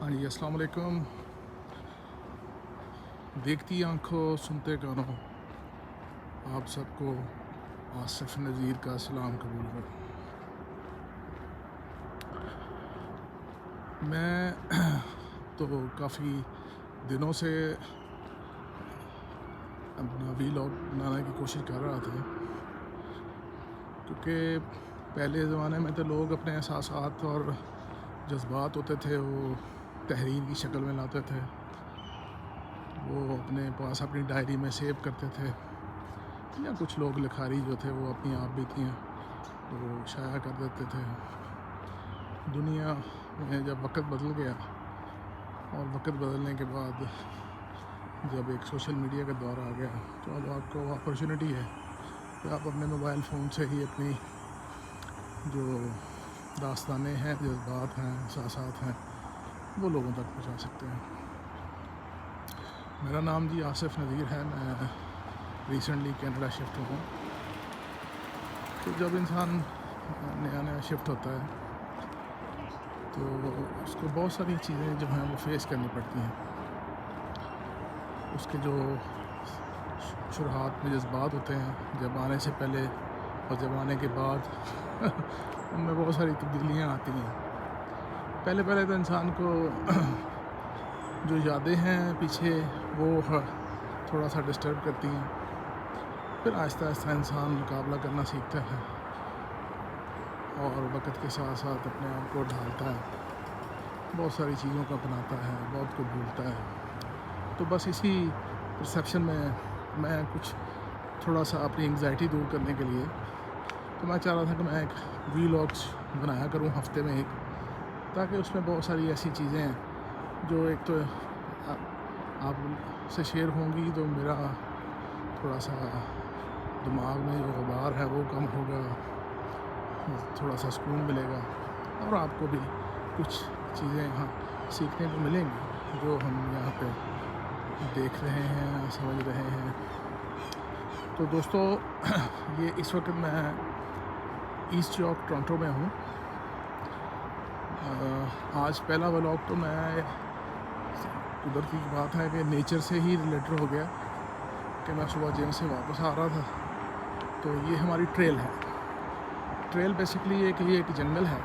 ہاں جی، السلام علیکم۔ دیکھتی آنکھوں سنتے کانوں، آپ سب کو آصف نذیر کا سلام قبول ہو۔ میں تو کافی دنوں سے اپنا ویلاگ بنانے کی کوشش کر رہا تھا، کیونکہ پہلے زمانے میں تو لوگ اپنے احساسات اور جذبات ہوتے تھے وہ تحریر کی شکل میں لاتے تھے، وہ اپنے پاس اپنی ڈائری میں سیو کرتے تھے، یا کچھ لوگ لکھاری جو تھے وہ اپنی آپ بیتیاں وہ شائع کر دیتے تھے۔ دنیا میں جب وقت بدل گیا اور وقت بدلنے کے بعد جب ایک سوشل میڈیا کا دور آ گیا تو اب آپ کو اپرچونٹی ہے کہ آپ اپنے موبائل فون سے ہی اپنی جو داستانیں ہیں، جذبات ہیں، احساسات ہیں، وہ لوگوں تک پہنچا سکتے ہیں۔ میرا نام جی آصف نذیر ہے، میں ریسنٹلی کینیڈا شفٹ ہوا ہوں۔ تو جب انسان نیا شفٹ ہوتا ہے تو اس کو بہت ساری چیزیں جو ہیں وہ فیس کرنی پڑتی ہیں۔ اس کے جو شروعات میں جذبات ہوتے ہیں جب آنے سے پہلے اور جب آنے کے بعد ان میں بہت ساری تبدیلیاں آتی ہیں۔ پہلے تو انسان کو جو یادیں ہیں پیچھے وہ تھوڑا سا ڈسٹرب کرتی ہیں، پھر آہستہ آہستہ انسان مقابلہ کرنا سیکھتا ہے اور وقت کے ساتھ ساتھ اپنے آپ کو ڈھالتا ہے، بہت ساری چیزوں کو اپناتا ہے، بہت کو بھولتا ہے۔ تو بس اسی پرسیپشن میں کچھ تھوڑا سا اپنی انگزائٹی دور کرنے کے لیے تو میں چاہ رہا تھا کہ میں ایک ویلاگس بنایا کروں ہفتے میں ایک، تاکہ اس میں بہت ساری ایسی چیزیں ہیں جو ایک تو آپ سے شیئر ہوں گی تو میرا تھوڑا سا دماغ میں جو غبار ہے وہ کم ہوگا، تھوڑا سا سکون ملے گا، اور آپ کو بھی کچھ چیزیں یہاں سیکھنے کو ملیں گی جو ہم یہاں پہ دیکھ رہے ہیں، سمجھ رہے ہیں۔ تو دوستو، یہ اس وقت میں ایسٹ یارک ٹورنٹو میں ہوں۔ آج پہلا ولاگ تو میں قدرتی بات ہے کہ نیچر سے ہی ریلیٹڈ ہو گیا کہ میں صبح جم سے واپس آ رہا تھا تو یہ ہماری ٹریل ہے۔ ٹریل بیسیکلی یہ ایک جنگل ہے،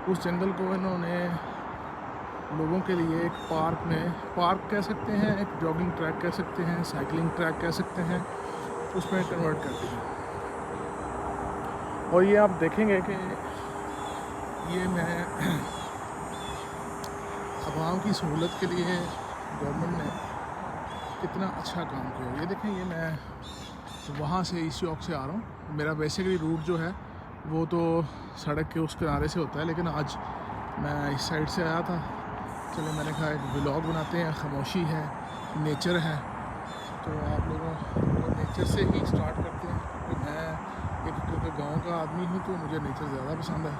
اس جنگل کو انہوں نے لوگوں کے لیے ایک پارک کہہ سکتے ہیں، ایک جاگنگ ٹریک کہہ سکتے ہیں، سائیکلنگ ٹریک کہہ سکتے ہیں، اس میں کنورٹ کر دیا۔ اور یہ آپ دیکھیں گے کہ یہ میں عوام کی سہولت کے لیے گورنمنٹ نے کتنا اچھا کام کیا۔ یہ دیکھیں، یہ میں وہاں سے ایسٹ یارک سے آ رہا ہوں۔ میرا بیسیکلی روٹ جو ہے وہ تو سڑک کے اس کنارے سے ہوتا ہے، لیکن آج میں اس سائڈ سے آیا تھا، چلے میں نے کہا ایک ولاگ بناتے ہیں، خاموشی ہے، نیچر ہے، تو آپ لوگوں کو نیچر سے ہی سٹارٹ کرتے ہیں، کیونکہ میں کیونکہ گاؤں کا آدمی ہوں تو مجھے نیچر زیادہ پسند ہے،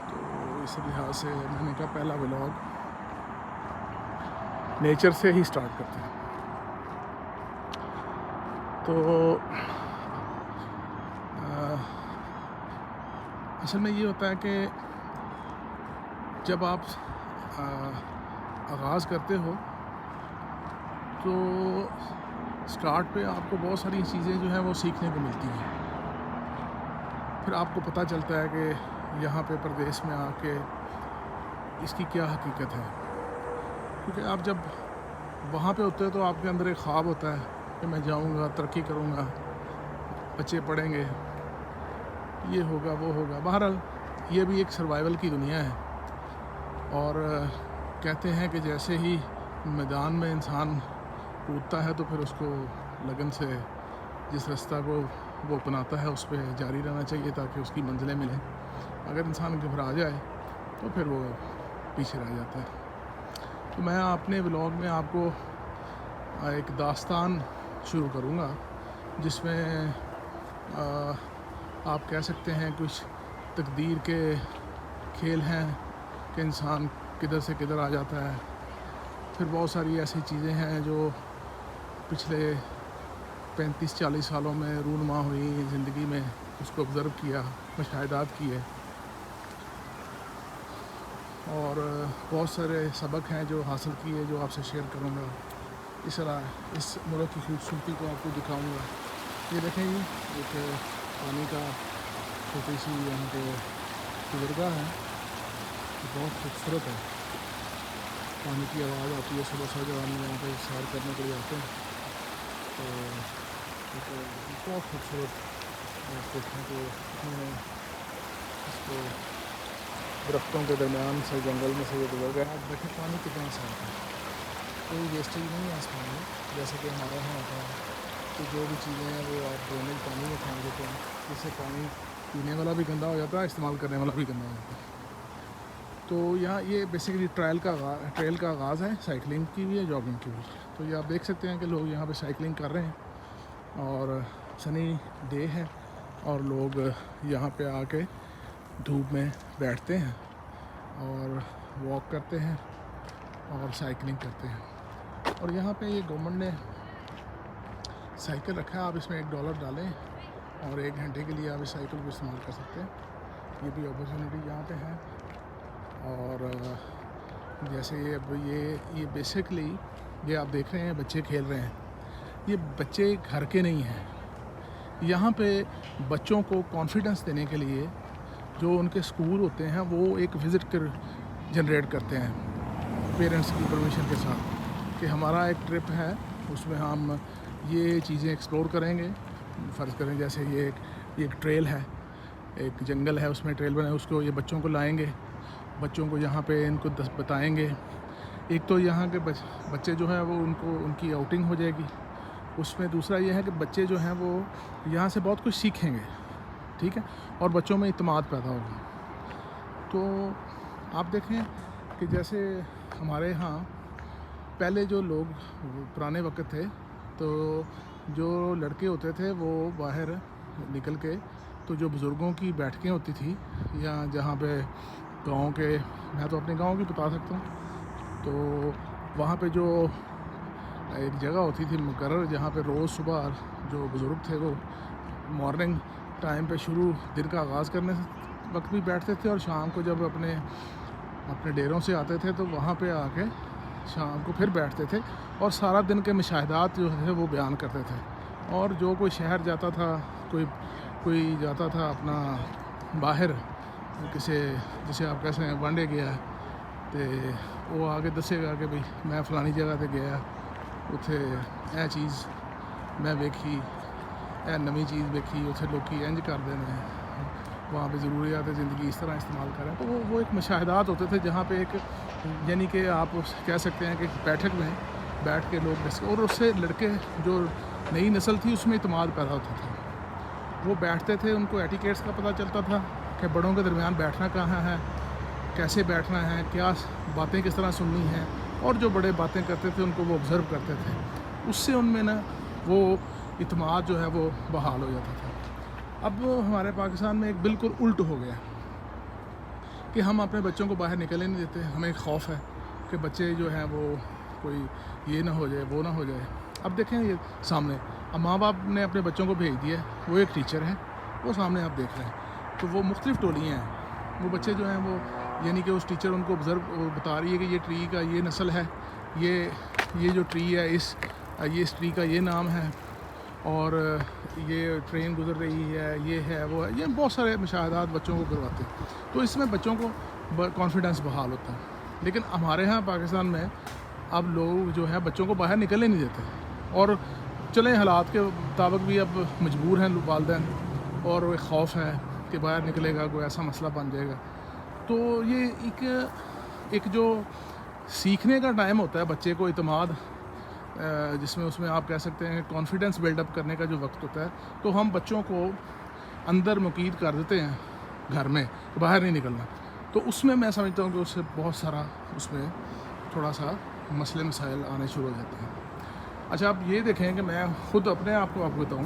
تو اس لحاظ سے میں نے کہا پہلا ولاگ نیچر سے ہی سٹارٹ کرتے ہیں۔ تو اصل میں یہ ہوتا ہے کہ جب آپ آغاز کرتے ہو تو سٹارٹ پہ آپ کو بہت ساری چیزیں جو ہیں وہ سیکھنے کو ملتی ہیں، پھر آپ کو پتہ چلتا ہے کہ یہاں پہ پردیس میں آ کے اس کی کیا حقیقت ہے، کیونکہ آپ جب وہاں پہ ہوتے ہو تو آپ کے اندر ایک خواب ہوتا ہے کہ میں جاؤں گا، ترقی کروں گا، بچے پڑھیں گے، یہ ہوگا وہ ہوگا۔ بہرحال یہ بھی ایک سروائیول کی دنیا ہے، اور کہتے ہیں کہ جیسے ہی میدان میں انسان کودتا ہے تو پھر اس کو لگن سے جس راستہ کو وہ اپناتا ہے اس پہ جاری رہنا چاہیے تاکہ اس کی منزلیں ملیں۔ اگر انسان گھبرا جائے تو پھر وہ پیچھے رہ جاتا ہے۔ تو میں اپنے ولاگ میں آپ کو ایک داستان شروع کروں گا جس میں آپ کہہ سکتے ہیں کچھ تقدیر کے کھیل ہیں کہ انسان کدھر سے کدھر آ جاتا ہے، پھر بہت ساری ایسی چیزیں ہیں جو پچھلے 35-40 سالوں میں رونما ہوئی زندگی میں، اس کو آبزرو کیا، مشاہدات کیے۔ اور بہت سارے سبق ہیں جو حاصل کیے جو آپ سے شیئر کروں گا. اس طرح اس ملک کی خوبصورتی کو آپ کو دکھاؤں گا. یہ دیکھیں جی ایک پانی کا چھوٹی سی یہاں پہ گزرگاہ ہے، بہت خوبصورت ہے. پانی کی آواز آتی ہے صبح صبح جب ہم یہاں پہ سیر کرنے کے لیے آتے ہیں تو ایک بہت خوبصورت دیکھیں کہ اس کو درختوں کے درمیان سے جنگل میں سے یہ گزر گیا. آپ دیکھیں پانی کتنا صاف ہے، کوئی ویسٹیج نہیں ہے آسمان میں جیسے کہ ہمارے یہاں ہوتا ہے کہ جو بھی چیزیں ہیں وہ آپ ڈرینیج پانی میں پھینک دیتے ہیں، جس سے پانی پینے والا بھی گندا ہو جاتا ہے، استعمال کرنے والا بھی گندا ہو جاتا ہے. تو یہاں یہ بیسیکلی ٹریل کا آغاز ہے، سائیکلنگ کی بھی ہے، جاگنگ کی بھی. تو یہ آپ دیکھ سکتے ہیں کہ لوگ یہاں پہ سائیکلنگ کر رہے ہیں اور سنی ڈے ہے اور لوگ یہاں پہ آ کے دھوپ میں بیٹھتے ہیں اور واک کرتے ہیں اور سائیکلنگ کرتے ہیں. اور یہاں پہ یہ گورنمنٹ نے سائیکل رکھا ہے، آپ اس میں $1 ڈالیں اور 1 گھنٹے کے لیے آپ اس سائیکل کو استعمال کر سکتے ہیں. یہ بھی اپرچونیٹی یہاں پہ ہے. اور جیسے یہ بیسکلی یہ آپ دیکھ رہے ہیں بچے کھیل رہے ہیں، یہ بچے گھر کے نہیں ہیں. یہاں پہ بچوں کو کانفیڈنس دینے کے لیے جو ان کے اسکول ہوتے ہیں وہ ایک وزٹ جنریٹ کرتے ہیں پیرنٹس کی پرمیشن کے ساتھ کہ ہمارا ایک ٹرپ ہے، اس میں ہم یہ چیزیں ایکسپلور کریں گے. فرض کریں جیسے یہ ایک ٹریل ہے، ایک جنگل ہے، اس میں ٹریل بنا ہے، اس کو یہ بچوں کو لائیں گے، بچوں کو یہاں پہ ان کو بتائیں گے. ایک تو یہاں کے بچے جو ہیں وہ ان کی آؤٹنگ ہو جائے گی. اس میں دوسرا یہ ہے کہ بچے جو ہیں وہ یہاں سے بہت کچھ سیکھیں گے، ٹھیک ہے، اور بچوں میں اعتماد پیدا ہوگا. تو آپ دیکھیں کہ جیسے ہمارے ہاں پہلے جو لوگ پرانے وقت تھے تو جو لڑکے ہوتے تھے وہ باہر نکل کے تو جو بزرگوں کی بیٹھکیں ہوتی تھی یا جہاں پہ گاؤں کے، میں تو اپنے گاؤں کی بتا سکتا ہوں، تو وہاں پہ جو ایک جگہ ہوتی تھی مقرر جہاں پہ روز صبح جو بزرگ تھے وہ مارننگ ٹائم پہ شروع دن کا آغاز کرنے وقت بھی بیٹھتے تھے اور شام کو جب اپنے ڈیروں سے آتے تھے تو وہاں پہ آ کے شام کو پھر بیٹھتے تھے اور سارا دن کے مشاہدات جو ہے وہ بیان کرتے تھے. اور جو کوئی شہر جاتا تھا، کوئی جاتا تھا اپنا باہر جسے آپ کہتے ہیں وانڈے گیا تو وہ آگے دسے گا کہ بھئی میں فلانی جگہ تے گیا، اتھے اے چیز میں ویکھی، اے نویں چیز ویکھی، اتھے لوکی انج کرتے ہیں، وہاں پہ ضروریات زندگی اس طرح استعمال کریں. تو وہ ایک مشاہدات ہوتے تھے جہاں پہ ایک یعنی کہ آپ کہہ سکتے ہیں کہ بیٹھک میں بیٹھ کے لوگ اور اس سے لڑکے جو نئی نسل تھی اس میں اعتماد پیدا ہوتا تھا. وہ بیٹھتے تھے، ان کو ایٹیکیٹس کا پتہ چلتا تھا کہ بڑوں کے درمیان بیٹھنا کہاں ہے، کیسے بیٹھنا ہے، کیا باتیں کس طرح سننی ہیں، اور جو بڑے باتیں کرتے تھے ان کو وہ آبزرو کرتے تھے. اس سے ان میں نا وہ اعتماد جو ہے وہ بحال ہو جاتا تھا. اب ہمارے پاکستان میں ایک بالکل الٹ ہو گیا کہ ہم اپنے بچوں کو باہر نکلنے نہیں دیتے. ہمیں ایک خوف ہے کہ بچے جو ہیں وہ کوئی یہ نہ ہو جائے، وہ نہ ہو جائے. اب دیکھیں یہ سامنے اب ماں باپ نے اپنے بچوں کو بھیج دیا ہے، وہ ایک ٹیچر ہے، وہ سامنے آپ دیکھ رہے ہیں. تو وہ مختلف ٹولیاں ہیں، وہ بچے جو ہیں وہ یعنی کہ اس ٹیچر ان کو آبزرو بتا رہی ہے کہ یہ ٹری کا یہ نسل ہے، یہ جو ٹری ہے اس ٹری کا یہ نام ہے، اور یہ ٹرین گزر رہی ہے، یہ ہے وہ ہے، یہ بہت سارے مشاہدات بچوں کو کرواتے ہیں. تو اس میں بچوں کو کانفیڈنس بحال ہوتا ہے. لیکن ہمارے ہاں پاکستان میں اب لوگ جو ہے بچوں کو باہر نکلنے نہیں دیتے، اور چلیں حالات کے مطابق بھی اب مجبور ہیں والدین، اور ایک خوف ہے کہ باہر نکلے گا کوئی ایسا مسئلہ بن جائے گا. تو یہ ایک جو سیکھنے کا ٹائم ہوتا ہے بچے کو اعتماد جس میں اس میں آپ کہہ سکتے ہیں کانفیڈنس بلڈ اپ کرنے کا جو وقت ہوتا ہے، تو ہم بچوں کو اندر مقید کر دیتے ہیں گھر میں، باہر نہیں نکلنا. تو اس میں سمجھتا ہوں کہ اس سے بہت سارا اس میں تھوڑا سا مسئلے مسائل آنے شروع ہو جاتے ہیں. اچھا آپ یہ دیکھیں کہ میں خود اپنے آپ کو بتاؤں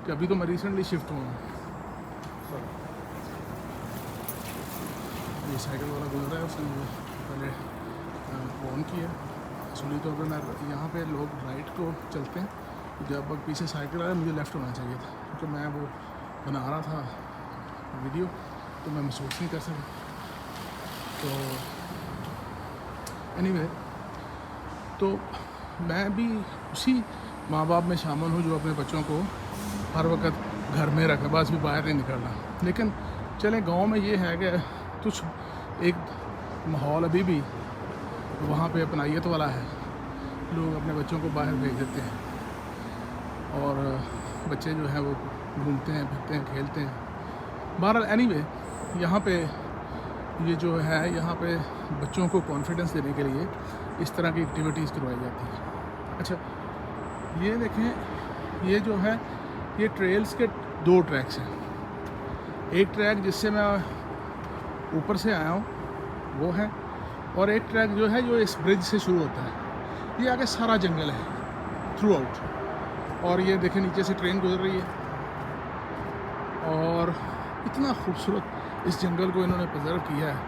کہ ابھی تو میں ریسنٹلی شفٹ ہوا ہوں. یہ سائیکل والا گزرا ہے، اس نے مجھے پہلے فون کیا. اصولی طور پر میں یہاں پہ لوگ رائٹ کو چلتے ہیں، جب پیچھے سائیکل آیا مجھے لیفٹ ہونا چاہیے تھا کیونکہ میں وہ بنا رہا تھا ویڈیو، تو میں محسوس نہیں کر سکا. تو اینی وے، تو میں بھی اسی ماں باپ میں شامل ہوں جو اپنے بچوں کو ہر وقت گھر میں رکھے، بس بھی باہر نہیں نکلنا. لیکن چلیں گاؤں میں یہ ہے کہ کچھ ایک ماحول ابھی بھی وہاں پہ اپنائیت والا ہے، لوگ اپنے بچوں کو باہر بھیج دیتے ہیں اور بچے جو ہیں وہ گھومتے ہیں، پھرتے ہیں، کھیلتے ہیں. بہرحال اینی وے، یہاں پہ یہ جو ہے یہاں پہ بچوں کو کانفیڈنس دینے کے لیے اس طرح کی ایکٹیویٹیز کروائی جاتی ہیں. اچھا یہ دیکھیں، یہ جو ہے یہ ٹریلز کے 2 ٹریکس ہیں. ایک ٹریک جس سے میں اوپر سے آیا ہوں وہ ہے، اور ایک ٹریک جو ہے جو اس برج سے شروع ہوتا ہے. یہ آگے سارا جنگل ہے تھرو آؤٹ، اور یہ دیکھیں نیچے سے ٹرین گزر رہی ہے، اور اتنا خوبصورت اس جنگل کو انہوں نے پرزرو کیا ہے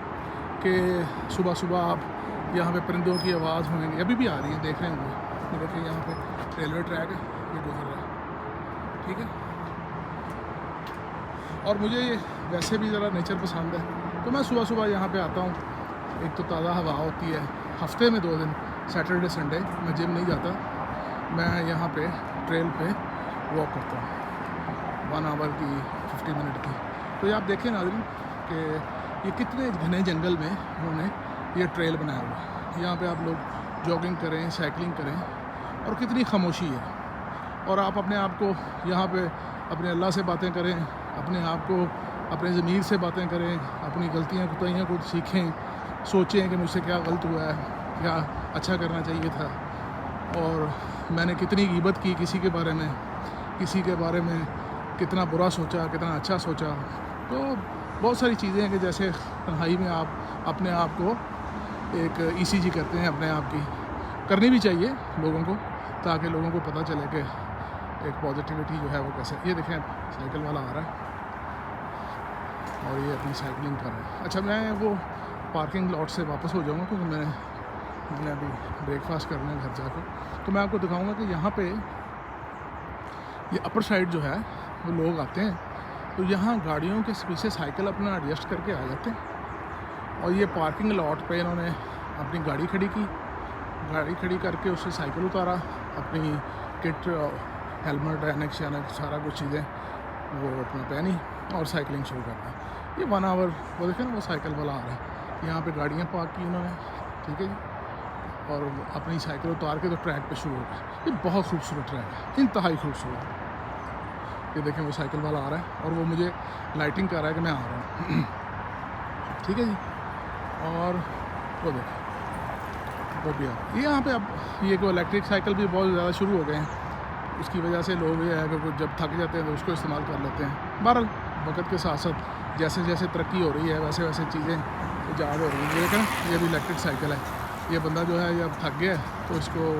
کہ صبح صبح آپ یہاں پہ پرندوں کی آواز ہوئیں گی، ابھی بھی آ رہی ہے، دیکھ رہے ہوں گے. یہ دیکھیں یہاں پہ ریلوے ٹریک ہے، یہ گزر رہا ہے، ٹھیک ہے. اور مجھے ویسے بھی ذرا نیچر پسند ہے، تو میں صبح صبح یہاں پہ آتا ہوں. ایک تو تازہ ہوا ہوتی ہے، ہفتے میں 2 دن سیٹرڈے سنڈے میں جم نہیں جاتا، میں یہاں پہ ٹریل پہ واک کرتا ہوں 1 آور کی 50 منٹ کی. تو یہ آپ دیکھیں ناظرین کہ یہ کتنے گھنے جنگل میں انہوں نے یہ ٹریل بنایا ہوا ہے. یہاں پہ آپ لوگ جاگنگ کریں، سائیکلنگ کریں، اور کتنی خاموشی ہے. اور آپ اپنے آپ کو یہاں پہ اپنے اللہ سے باتیں کریں، اپنے آپ کو اپنے ضمیر سے باتیں کریں، اپنی غلطیاں کوتاہیاں کو سیکھیں، سوچیں کہ مجھ سے کیا غلط ہوا ہے، کیا اچھا کرنا چاہیے تھا، اور میں نے کتنی غیبت کی کسی کے بارے میں، کسی کے بارے میں کتنا برا سوچا، کتنا اچھا سوچا. تو بہت ساری چیزیں ہیں کہ جیسے تنہائی میں آپ اپنے آپ کو ایک ECG کرتے ہیں، اپنے آپ کی کرنی بھی چاہیے لوگوں کو، تاکہ لوگوں کو پتہ چلے کہ ایک پازیٹیوٹی جو ہے وہ کیسے. یہ دیکھیں سائیکل والا آ رہا ہے اور یہ اپنی سائیکلنگ کر رہا ہے. اچھا میں وہ پارکنگ لاٹ سے واپس ہو جاؤں گا کیونکہ میں نے ابھی بریک فاسٹ کرنا ہے گھر جا کے. تو میں آپ کو دکھاؤں گا کہ یہاں پہ یہ اپر سائڈ جو ہے وہ لوگ آتے ہیں، تو یہاں گاڑیوں کے پیچھے سائیکل اپنا ایڈجسٹ کر کے آ جاتے ہیں، اور یہ پارکنگ لاٹ پہ انہوں نے اپنی گاڑی کھڑی کی، گاڑی کھڑی کر کے اس سے سائیکل اتارا، اپنی کٹ، ہیلمٹ، اینکس سارا کچھ چیزیں وہ اپنا پہنی اور سائیکلنگ شروع کرنا. یہ 1 آور وہ دیکھیں نا وہ سائیکل والا آ رہا ہے. یہاں پہ گاڑیاں پارک کی انہوں نے، ٹھیک ہے جی، اور اپنی سائیکل اتار کے تو ٹریک پہ شروع ہو گیا. یہ بہت خوبصورت ٹریک ہے، انتہائی خوبصورت. یہ دیکھیں وہ سائیکل والا آ رہا ہے اور وہ مجھے لائٹنگ کر رہا ہے کہ میں آ رہا ہوں، ٹھیک ہے جی. اور وہ دیکھیں وہ بھی آ رہا ہے. یہاں پہ اب یہ کہ الیکٹرک سائیکل بھی بہت زیادہ شروع ہو گئے ہیں، اس کی وجہ سے لوگ یہ ہے کہ جب تھک جاتے ہیں تو اس کو استعمال کر لیتے ہیں. بہرحال وقت کے ساتھ ساتھ جیسے جیسے ترقی ہو رہی ہے ویسے ویسے چیزیں ایجاد ہو رہی ہیں. یہ دیکھیں یہ بھی الیکٹرک سائیکل ہے. یہ بندہ جو ہے جب تھک گیا تو اس کو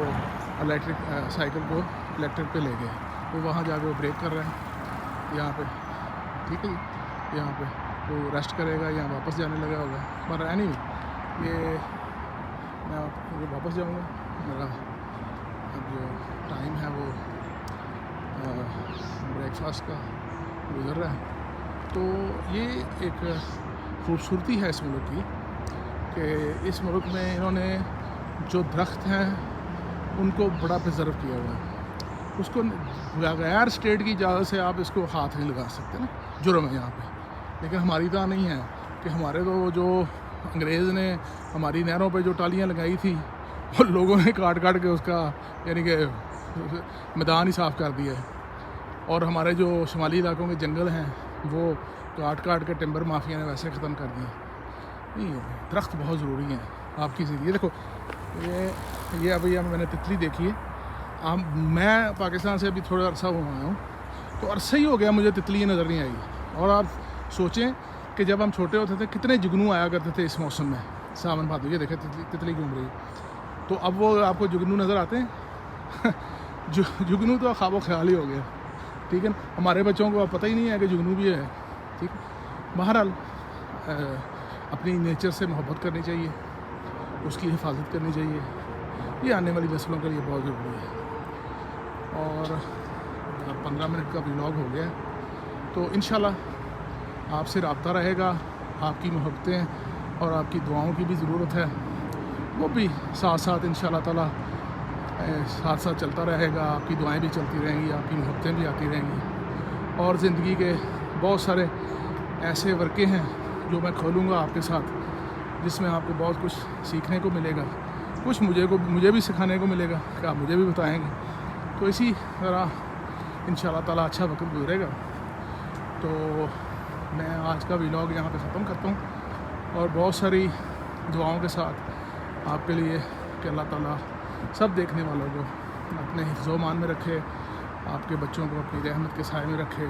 الیکٹرک سائیکل کو الیکٹرک پہ لے گئے، تو وہاں جا کے وہ بریک کر رہے ہیں یہاں پہ، ٹھیک ہے جی. یہاں پہ وہ ریسٹ کرے گا یا واپس جانے لگا ہوگا. پر اینی یہ میں واپس جاؤں گا، میرا اب جو ٹائم ہے وہ بریک فاسٹ کا گزر رہا ہے. تو یہ ایک خوبصورتی ہے اس ملک کی کہ اس ملک میں انہوں نے جو درخت ہیں ان کو بڑا پرزرو کیا ہوا ہے. اس کو غیر اسٹیٹ کی اجازت سے آپ اس کو ہاتھ نہیں لگا سکتے نا، جرم ہے یہاں پہ. لیکن ہماری طرح نہیں ہے کہ ہمارے تو جو انگریز نے ہماری نہروں پہ جو ٹالیاں لگائی تھیں اور لوگوں نے کاٹ کاٹ کے اس کا یعنی کہ میدان ہی صاف کر دیا ہے، اور ہمارے جو شمالی علاقوں کے جنگل ہیں وہ کاٹ کاٹ کے ٹمبر مافیا نے ویسے ختم کر دیے. نہیں، درخت بہت ضروری ہیں آپ کی زندگی. دیکھو یہ ابھی میں نے تتلی دیکھی ہے. میں پاکستان سے ابھی تھوڑا عرصہ ہوا ہوں، تو عرصہ ہی ہو گیا مجھے تتلی نظر نہیں آئی. اور آپ سوچیں کہ جب ہم چھوٹے ہوتے تھے کتنے جگنو آیا کرتے تھے اس موسم میں، ساون بھادو. یہ دیکھیں تتلی گھوم رہی ہے. تو اب وہ آپ کو جگنو نظر آتے ہیں؟ جگنو تو خواب و خیال ہی ہو گیا، ٹھیک ہے. ہمارے بچوں کو اب پتہ ہی نہیں ہے کہ جگنو بھی ہے، ٹھیک ہے. بہرحال اپنی نیچر سے محبت کرنی چاہیے، اس کی حفاظت کرنی چاہیے. یہ آنے والی نسلوں کے لیے بہت ضروری ہے. اور 15 منٹ کا ولاگ ہو گیا ہے، تو انشاءاللہ آپ سے رابطہ رہے گا. آپ کی محبتیں اور آپ کی دعاؤں کی بھی ضرورت ہے. وہ بھی ساتھ ساتھ انشاءاللہ تعالیٰ ساتھ ساتھ چلتا رہے گا. آپ کی دعائیں بھی چلتی رہیں گی, آپ کی محبتیں بھی آتی رہیں گی, اور زندگی کے بہت سارے ایسے ورقے ہیں جو میں کھولوں گا آپ کے ساتھ, جس میں آپ کو بہت کچھ سیکھنے کو ملے گا, کچھ مجھے بھی سکھانے کو ملے گا کہ آپ مجھے بھی بتائیں گے. تو اسی طرح انشاءاللہ تعالیٰ اچھا وقت گزرے گا. تو میں آج کا ولاگ یہاں پہ ختم کرتا ہوں, اور بہت ساری دعاؤں کے ساتھ آپ کے لیے کہ اللہ تعالیٰ سب دیکھنے والوں کو اپنے حفظ و امان میں رکھے, آپ کے بچوں کو اپنی رحمت کے سائے میں رکھے,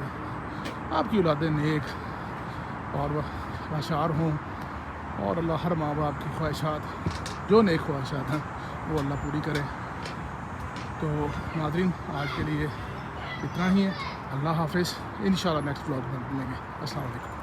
آپ کی اولادیں نیک اور باشعار ہوں, اور اللہ ہر ماں باپ کی خواہشات جو نیک خواہشات ہیں وہ اللہ پوری کرے. تو ناظرین آج کے لیے اتنا ہی ہے. اللہ حافظ. انشاءاللہ نیکسٹ ولاگ میں ملیں گے. السلام علیکم.